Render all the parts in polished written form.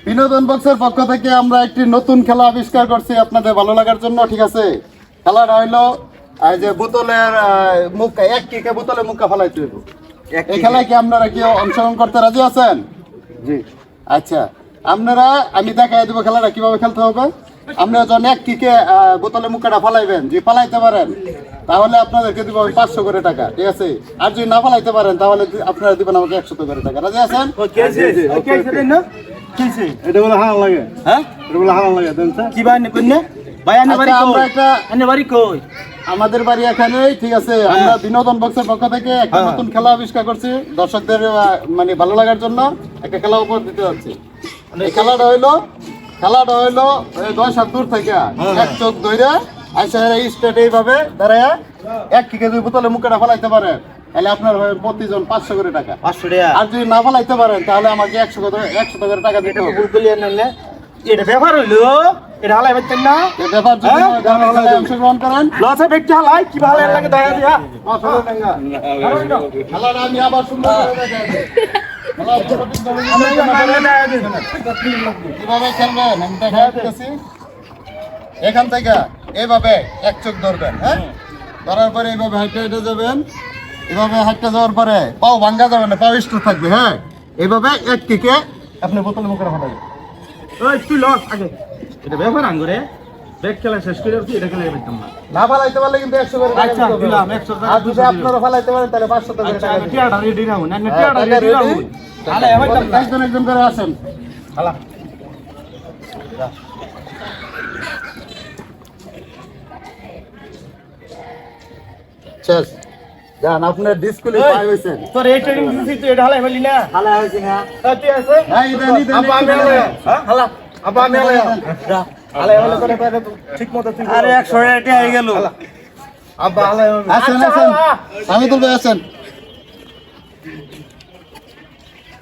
বিনোদন বক্সের পক্ষ থেকে আমরা একটি নতুন খেলা আবিষ্কার করছি আপনাদের ভালো লাগার জন্য, ঠিক আছে? খেলাটা হইলো এই যে বোতলের মুখা, এক কিকে বোতলে মুখা ফেলাইতে হইব। এই খেলায় কি আপনারা কি অংশগ্রহণ করতে রাজি আছেন? জি। আচ্ছা, আপনারা আমি দেখাই দেবো খেলাটা কিভাবে খেলতে হবে। আপনারা যখন এক কিকে বোতলে মুখাটা ফেলাইবেন, যদি ফেলাইতে পারেন তাহলে আপনাদেরকে দিব 500 করে টাকা, ঠিক আছে? আর যদি না ফেলাইতে পারেন তাহলে আপনারা দিবেন আমাকে 100 করে টাকা। রাজি আছেন? এটা বলে হারান লাগে, হ্যাঁ এটা বলে হারান লাগে দেন স্যার। কি বাইনে কইনে ভাই আনে বাড়ি আচ্ছা, কই? আমরা একটা আনে বাড়ি কই? আমাদের বাড়ি এখানেই, ঠিক আছে? আমরা বিনোদন বক্সের পক্ষ থেকে একটা নতুন খেলা আবিষ্কার করছি দর্শকদের মানে ভালো লাগার জন্য একটা খেলা উপহার দিতে যাচ্ছি। এই খেলাটা হইলো 10 হাত দূর থেকে এক চোখ ধরে আইসা এই স্টেট এইভাবে দাঁড়ায় এক কিকে দুই বোতলে মুখটা ফেলাইতে পারেন তাহলে আপনার হবে প্রতিজন 500 করে টাকা। 500 টাকা। আর যদি না ফেলাইতে পারেন তাহলে আমাকে 100 করে টাকা দিতে হবে। গুগল এনে এটা ব্যাপার হইলো, এটা হালাই বাচ্চা না এই ব্যাপার যদি খেলায় অংশগ্রহণ করেন লসে ব্যক্তি হালাই কি ভালো লাগে দয়া দিয়া। খেলাটা আমি আবার সুন্দর করে দেখাই দিই। কিভাবে খেলবেন আমি দেখাই দিতেছি। এখান থেকে এইভাবে এক চোখ ধরবেন, হ্যাঁ? ধরার পরে এইভাবে হাইটে হাইটে যাবেন। এভাবে হাইটে যাওয়ার পরে পাও ভাঙ্গা যাবে না, পাও স্ট্রোক থাকবে, হ্যাঁ? এইভাবে এক কিকে আপনি বোতলে মুখে ফেলাবেন। ওই তুই লস আগে এটা ব্যাপার আঙ্গুরে ব্যাগ খেলা শেষ করে তুই এটা খেলা পাইতাম না। না ফেলাইতে পারলে কিন্তু 100 করে টাকা আচ্ছা দিতে হবে। দিলাম 100 টাকা। আর যদি আপনারা ফেলাইতে পারেন তাহলে 500 করে আচ্ছা টাকা আমি দিতে হবে। টিয়াটা রেডি রাখুন না টিয়াটা রেডি রাখুন। হালাই হইতাম না। একজন একজন করে আসেন। হালা শেষ। যান আপনার ডিসকুলি পাই হইছেন। তোর এই ট্রেনিং দিছি তুই এটা হালাই ফেলি না। হালা হইছে না? তুই আছে হ্যাঁ ইদান ইদান আব্বা আমি হালাই হ্যাঁ হালা আব্বা আমি হালাই হালাই হালাই করে পারে ঠিক মতো তুই আরে 100 টাকা হয়ে গেল আব্বা হালাই আসেন আসেন। আমি তুলবে আসেন।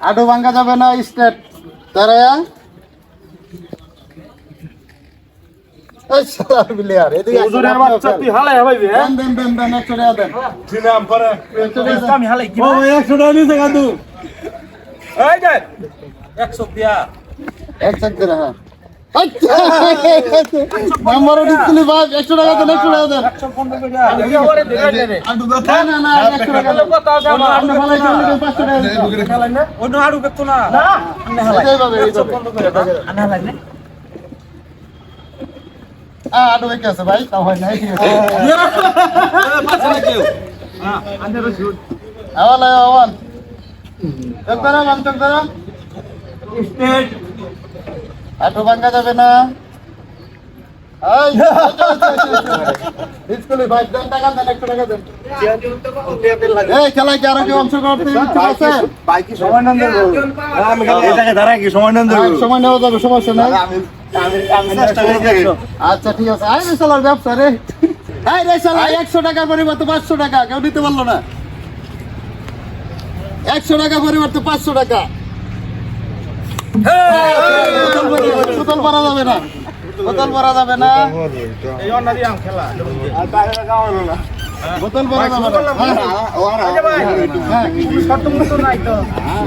আডু ভাঙ্গা যাবে না, স্টেট তারায়া। এই শালা প্লেয়ার এদিকে আসেন। ওজনের বাচ্চা তুই হালাই হইবি হ্যাঁ দেন দেন দেন 100 টাকা দেন। দিলাম পরে 100 টাকা দেন। আমি হালাই কি ও 100 টাকা নিছে কাদু। এই যে 100 দিয়া এক চেক দে হ্যাঁ। আচ্ছা নাম্বার ডিসকুলি ভাই 100 টাকা দেন 100 টাকা দেন। 150 টাকা আমি ওরে দিলাই রে আদু না কথা না না 100 টাকা দেন। আপনি ভালো করলে 500 টাকা দেন। হালাই না ওনো আড়ু বেতো না না আমি হালাই এইভাবে এইভাবে। আমি হালাই না আডু কি আছে ভাই? তাও হয় নাই, ঠিক আছে। আন্দার শুট আওয়াল আওয়াল চক দাঁড়ান আমি চক দাঁড়ান। স্টেট আটু ভাঙ্গা যাবে না। এই স্কুলে ভাই দেন টাকা দেন 100 টাকা দেন। এই খেলায় কি আরো কেউ অংশগ্রহণ করতে ইচ্ছুক আছে? ভাই কি সময় নেন দেব? আমি খালি এটাকে দাঁড়াই কি সময় নেন দেব? সময় নেওয়া যাবে, সমস্যা নাই। আমি চেষ্টা করে দেখি। আচ্ছা ঠিক আছে। আই রে শালার ব্যবসা রে। এই রে শালা 100 টাকার পরিবর্তে 500 টাকা কেউ নিতে পারলো না। 100 টাকা পরিবর্তে 500 টাকা। বোতল ভরা যাবে না, বোতল ভরা যাবে না, এই অন্নারি আম খেলা আর টাকা কামানো না। বোতল ভরা যাবে না। হ্যাঁ, শর্ত মতো নাই তো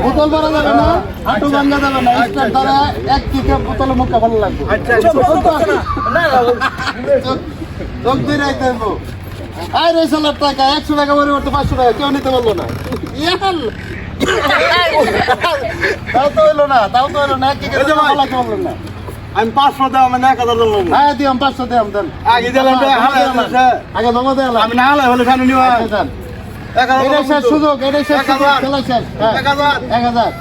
বোতল ভরা যাবে না, হাঁটু ভাঙ্গা যাবে না। স্টার দ্বারা এক দিকে বোতলে মুখটা ভালো লাগবে। আচ্ছা না চোখ দিয়ে রাখতে হইব। আই রে শালার টাকা 100 টাকা পরিবর্তে 500 টাকা কেউ নিতে পারলো না। তাও তো হইলো না, তাও তো হইলো না। এক দিকে ভালো লাগতে পারলো না। আমি 500 দাও মানে 1000 দাও। হ্যাঁ দিয়াম 500 দিয়াম দেন। আগে দিলাম তো হালাই হইছে। আগে জমা দেয়ালাম। আমি না হালাই হলে জানি নিবা। দেন। 1000 এটাই শেষ সুযোগ, এটাই শেষ সুযোগ। 1000 খেলা শেষ। হ্যাঁ, 1000 1000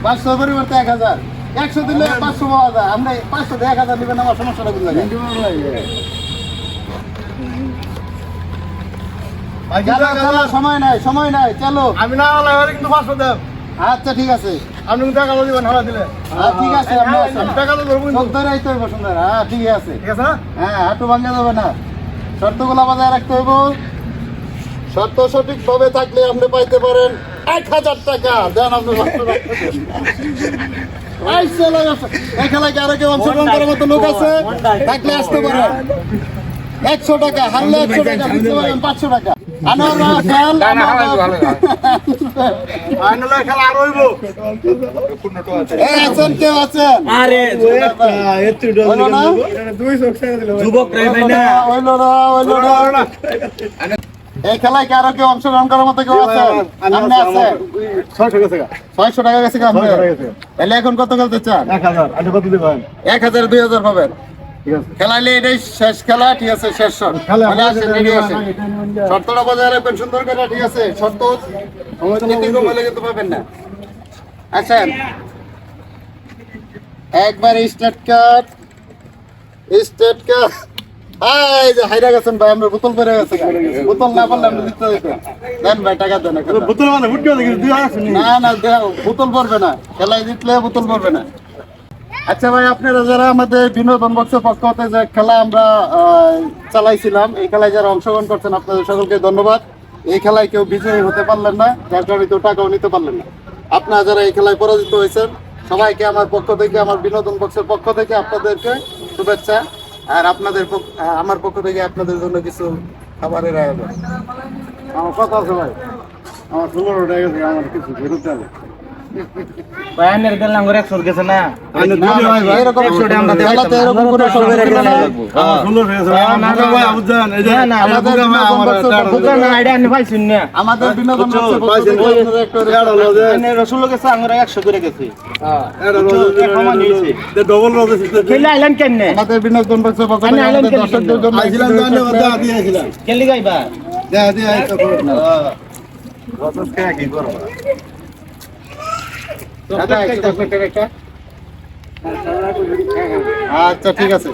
500 পরিবর্তে 1000 100 দিলে 500 পাওয়া যায়। আমরা 500 দিয়ে 1000 দিবেন, আমার সমস্যাটা বুঝলেন? চলো সময় নাই, সময় নাই, চলো। আমি না হালাই হলে কিন্তু 500 দাও। আচ্ছা ঠিক আছে। আপনি টাকা দিবেন হালাই দিলে। ঠিক আছে, আপনি আসেন। টাকা তো ধরবো চোখ ধরে আইতে হইব সুন্দর। হ্যাঁ ঠিক আছে। ঠিক আছে না? হ্যাঁ হাঁটু ভাঙা যাবে না, শর্তগুলো বজায় রাখতে হইব। শর্ত সঠিকভাবে থাকলে আপনি পাইতে পারেন 1000 টাকা। দেন আপনি এই খেলায় কি আরো কেউ অংশগ্রহণ করার মতো লোক আছে? থাকলে আসতে পারেন। 100 টাকা হারলে 100 টাকা, 500 টাকা। আনোয়ার ভাই খেল ফাইনালে খেলা আর হইব এই আছেন কেউ আছেন আরে হইলো না যুবক রে ভাই না হইলো না এই খেলায় কি আরো কেউ অংশগ্রহণ করার মতো কেউ আছে আপনি আছেন 600 গেছে 600 টাকা গেছে কাম তাহলে এখন কত খেলতে চান 1000 আপনি কত দিবেন 1000 2000 পাবেন ঠিক আছে খেলাইলে এটাই শেষ খেলা ঠিক আছে শেষ শট খেলা তাহলে আসেন, রেডি আসেন শর্তটা বজায় রাখবেন সুন্দর করে ঠিক আছে শর্ত ব্যতিক্রম হলে কিন্তু পাবেন না আসেন একবার স্টার্ট কাট এই যে হাইরা গেছেন ভাই আমরা বোতল পরে গেছে বোতল না পারলে আমরা দিতে দেখো দেন ভাই টাকা দেন এখন। বোতল মানে ফুট গেছে কিন্তু 2 আছে না দেও, বোতল পড়বে না খেলায় জিতলে বোতল পড়বে না আচ্ছা ভাই আপনারা যারা আমাদের বিনোদন বক্সের পক্ষ হতে যে খেলা আমরা চালাইছিলাম এই খেলায় যারা অংশগ্রহণ করছেন আপনাদের সকলকে ধন্যবাদ এই খেলায় কেউ বিজয়ী হতে পারলেন না যার কারণে কেউ টাকাও নিতে পারলেন না আপনারা যারা এই খেলায় পরাজিত হয়েছেন সবাইকে আমার পক্ষ থেকে আমার বিনোদন বক্সের পক্ষ থেকে আপনাদেরকে শুভেচ্ছা আর আপনাদের আমার পক্ষ থেকে আপনাদের জন্য কিছু খাবারের আয়োজন আমার কথা আছে ভাই আমার 15 টাকা গেছে আমার কিছু ফেরত দেবে ভাই আনের গেল না 100 গেছে না আইনে না, দুই ভাই না, এরকম আমরা দেখাইতাম খেলাতে না। এরকম কোনো সবাই সমস্যা রেখে না। লাগবো। আমার 16 টাকা গেছে না, ভাই বুঝছেন এই যে না, না, আমাদের বুঝা ভাই আমার বুঝা না আইডা আনি পাইছেন না আমাদের বিনোদন বুঝছো, বক্সের পক্ষ পাইছেন, থেকে আপনাদের একটু এটা হলো যে আনের রসুল গেছে আঙ্গুর 100 করে গেছে এটা বুঝছো, এখন নিয়েছে। ডবল রোজ খেলে আইলেন কেন আমাদের বিনোদন বক্সের পক্ষ থেকে আমি আইলাম আমাদের কেন? দর্শকদের জন্য আইছিলাম তো আনে ওটা দিয়েছিলাম কেলি গাইবা দেয়া এই তো করুন না। রতস কে কি করব দাদা, একটু চকলেটের একটা। আচ্ছা ঠিক আছে